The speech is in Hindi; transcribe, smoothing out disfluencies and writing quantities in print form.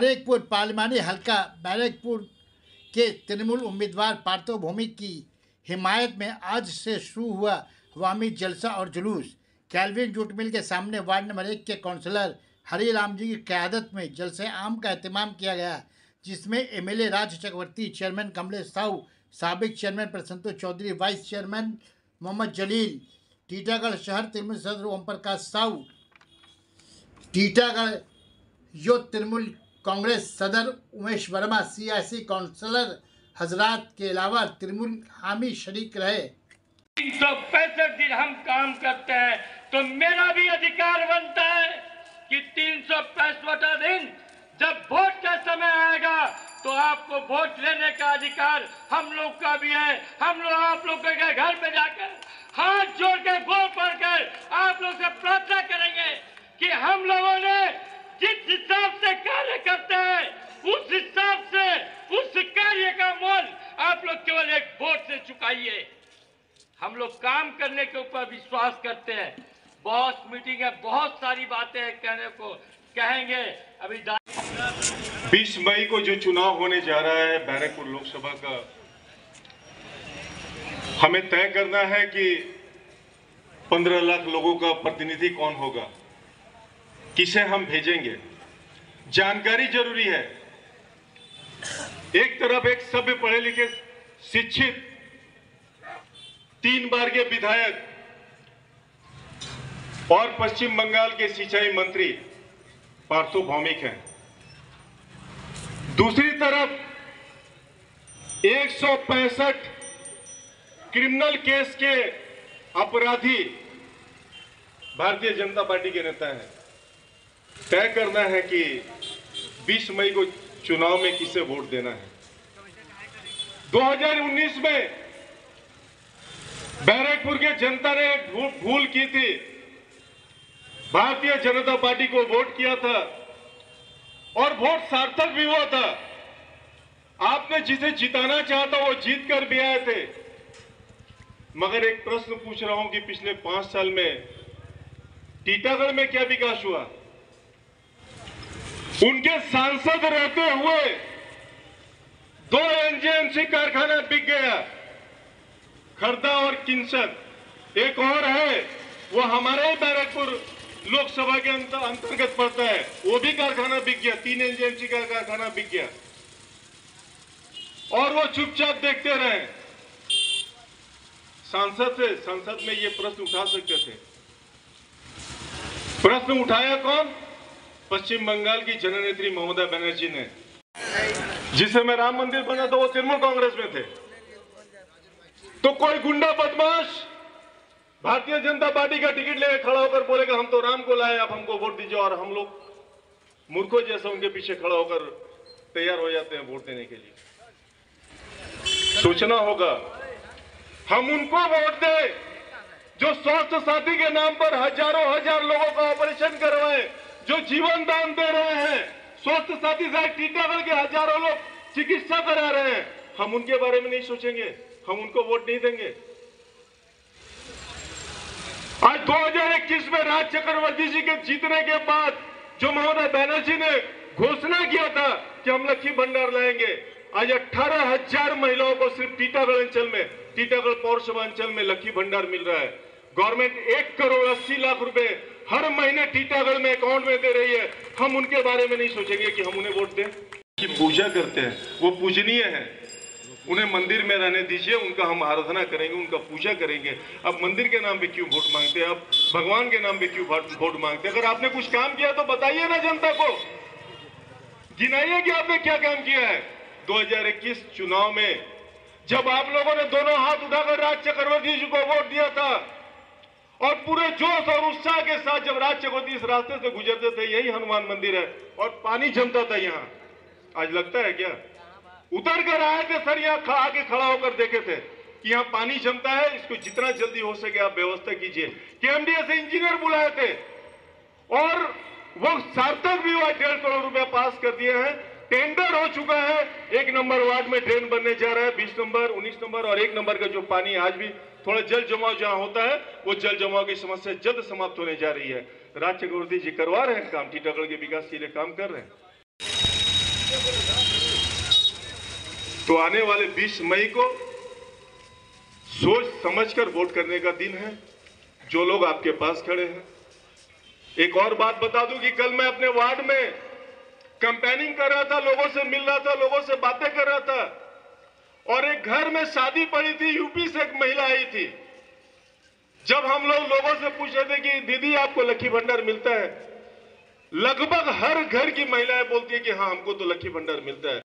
बैरकपुर पार्लिमानी हल्का बैरकपुर के तृणमूल उम्मीदवार पार्थो भौमिक की हिमायत में आज से शुरू हुआ अवामी जलसा और जुलूस। कैल्विन जूट मिल के सामने वार्ड नंबर 1 के काउंसलर हरिराम जी की क़यादत में जलसे आम का एहतमाम किया गया, जिसमें एमएलए राज चक्रवर्ती, चेयरमैन कमलेश साहू, साबिक chairman Prasanta Chowdhury, vice chairman Mohammad Jalil, Titagarh शहर तृणमूल सदस्य ओम प्रकाश साहू, टीटागढ़ युद्ध तृणमूल कांग्रेस सदर उमेश वर्मा, सियासी काउंसलर हजरात के अलावा तृणमूल हामी शरीक रहे। 365 दिन हम काम करते हैं तो मेरा भी अधिकार बनता है कि 365वां दिन जब वोट का समय आएगा तो आपको वोट लेने का अधिकार हम लोग का भी है। हम लोग आप लोग के घर में जाकर हाथ जोड़ के गोड़ पड़कर आप लोग से प्रार्थना करेंगे कि हम लोगों ने जिस हिसाब से कार्य करते हैं उस हिसाब से उस कार्य का मोल आप लोग केवल एक वोट से चुकाइए। हम लोग काम करने के ऊपर विश्वास करते हैं। बहुत मीटिंग है, बहुत सारी बातें कहने को कहेंगे। अभी 20 मई को जो चुनाव होने जा रहा है बैरकपुर लोकसभा का, हमें तय करना है कि 15 लाख लोगों का प्रतिनिधि कौन होगा, किसे हम भेजेंगे। जानकारी जरूरी है। एक तरफ एक सभ्य पढ़े लिखे शिक्षित 3 बार के विधायक और पश्चिम बंगाल के सिंचाई मंत्री पार्थो भौमिक हैं। दूसरी तरफ 165 क्रिमिनल केस के अपराधी भारतीय जनता पार्टी के नेता हैं। तय करना है कि 20 मई को चुनाव में किसे वोट देना है। 2019 में बैरकपुर के जनता ने भूल की थी, भारतीय जनता पार्टी को वोट किया था और वोट सार्थक भी हुआ था। आपने जिसे जिताना चाहा था वो जीत कर भी आए थे। मगर एक प्रश्न पूछ रहा हूं कि पिछले 5 साल में टीटागढ़ में क्या विकास हुआ? उनके सांसद रहते हुए 2 एनजेएमसी कारखाना बिक गया, खरदा और किंसन। एक और है, वो हमारे बैरकपुर लोकसभा के अंतर्गत पड़ता है, वो भी कारखाना बिक गया। 3 एनजेएमसी का कारखाना बिक गया और वो चुपचाप देखते रहे। संसद में ये प्रश्न उठा सकते थे। प्रश्न उठाया कौन? पश्चिम बंगाल की जननेत्री ममता बनर्जी ने। जिस समय राम मंदिर बना था वो तृणमूल कांग्रेस में थे। तो कोई गुंडा बदमाश भारतीय जनता पार्टी का टिकट लेकर खड़ा होकर बोलेगा हम तो राम को लाए, आप हमको वोट दीजिए, और हम लोग मूर्खों जैसा उनके पीछे खड़ा होकर तैयार हो जाते हैं वोट देने के लिए। सोचना होगा, हम उनको वोट दें जो स्वास्थ्य साथी के नाम पर हजारों हजार लोगों का ऑपरेशन करवाए, जो जीवन दान दे रहे हैं। स्वास्थ्य साथी साहब टीटागढ़ के हजारों लोग चिकित्सा करा रहे हैं। हम उनके बारे में नहीं सोचेंगे, हम उनको वोट नहीं देंगे। आज 2021 में राज चक्रवर्ती जी के जीतने के बाद जो ममता बनर्जी ने घोषणा किया था कि हम लक्ष्मी भंडार लाएंगे, आज 18,000 महिलाओं को सिर्फ टीटागढ़ अंचल में, टीटागढ़ पौरसभा अंचल में लक्ष्मी भंडार मिल रहा है। गवर्नमेंट 1 करोड़ 80 लाख रुपए हर महीने टीटागढ़ में अकाउंट में दे रही है। हम उनके बारे में नहीं सोचेंगे कि हम उन्हें वोट दें। कि पूजा करते हैं, वो पूजनीय है, उन्हें मंदिर में रहने दीजिए, उनका हम आराधना करेंगे, उनका पूजा करेंगे। अब मंदिर के नाम पे क्यों वोट मांगते हैं? अब भगवान के नाम पे क्यों वोट मांगते हैं? अगर आपने कुछ काम किया तो बताइए ना जनता को, गिनाइए कि आपने क्या काम किया है। 2021 चुनाव में जब आप लोगों ने दोनों हाथ उठाकर राज चक्रवर्ती जी को वोट दिया था और पूरे जोश और उत्साह के साथ जब राज चक्रवर्ती इस रास्ते से गुजरते थे, यही हनुमान मंदिर है और पानी जमता था यहाँ। आज लगता है क्या? उतर कर आए थे सर, यहाँ आके खड़ा होकर देखे थे कि यहाँ पानी जमता है, इसको जितना जल्दी हो सके आप व्यवस्था कीजिए। केएमडीए से इंजीनियर बुलाए थे और वो सार्थक भी हुआ। 1.5 करोड़ रुपया पास कर दिए हैं। टेंडर हो चुका है। 1 नंबर वार्ड में ड्रेन बनने जा रहा है, 20 नंबर, 19 नंबर और 1 नंबर का जो पानी आज भी थोड़ा जल जमाव जहां होता है, वो जल जमाव की समस्या जल्द समाप्त होने जा रही है। राज चक्रवर्ती जी करवा रहे हैं काम, टीटागढ़ के विकास के लिए काम कर रहे हैं। तो आने वाले 20 मई को सोच समझकर वोट करने का दिन है, जो लोग आपके पास खड़े हैं। एक और बात बता दूं कि कल मैं अपने वार्ड में कैंपेनिंग कर रहा था, लोगों से मिल रहा था, लोगों से बातें कर रहा था, और एक घर में शादी पड़ी थी, यूपी से एक महिला आई थी। जब हम लोगों से पूछे थे कि दीदी आपको लकी भंडार मिलता है, लगभग हर घर की महिलाएं बोलती है कि हाँ हमको तो लकी भंडार मिलता है।